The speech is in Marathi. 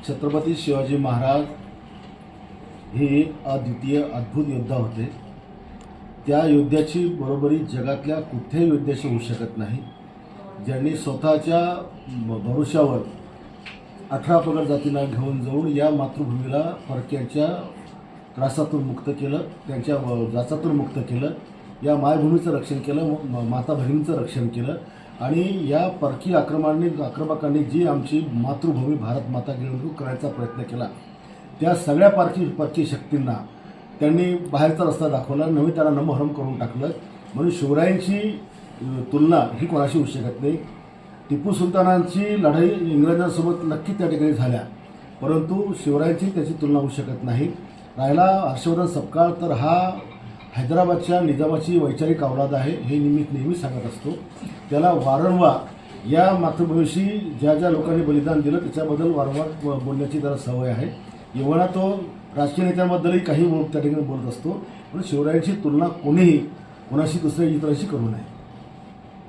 छत्रपती शिवाजी महाराज हे अद्वितीय अद्भुत योद्धा होते। त्या योद्ध्याची बरोबरी जगातल्या कुठल्याही योद्ध्याशी होऊ शकत नाही, ज्यांनी स्वतःच्या भरोशावर 18 पगड जातींना घेऊन जाऊन या मातृभूमीला परक्यांच्या त्रासातून मुक्त केलं, त्यांच्या जाचातून मुक्त केलं, या मायभूमीचं रक्षण केलं, माता भगिनींचं रक्षण केलं आणि या परकी आक्रमकांनी जी आमची मातृभूमी भारत माता गिळंकृत करायचा प्रयत्न केला, त्या सगळ्या परकी शक्तींना त्यांनी बाहेरचा रस्ता दाखवला, नवीन त्याला नमहरम करून टाकलं। म्हणून शिवरायांची तुलना ही कोणाशी होऊ शकत नाही। टिपू सुलतानांची लढाई इंग्रजांसोबत नक्की त्या ठिकाणी झाल्या, परंतु शिवरायांची त्याची तुलना होऊ शकत नाही। राहिला हर्षवर्धन सपकाळ, तर हा हैदराबादच्या निजामाची वैचारिक औलाद आहे, हे नेहमी सांगत असतो। त्याला वारंवार या मातृभूमीशी ज्या ज्या लोकांनी बलिदान दिलं त्याच्याबद्दल वारंवार बोलण्याची त्याला सवय आहे। एवढा तो राजकीय नेत्यांबद्दलही काही त्या ठिकाणी बोलत असतो, पण शिवरायांची तुलना कोणीही कोणाशी दुसऱ्या इतरांशी करू नये।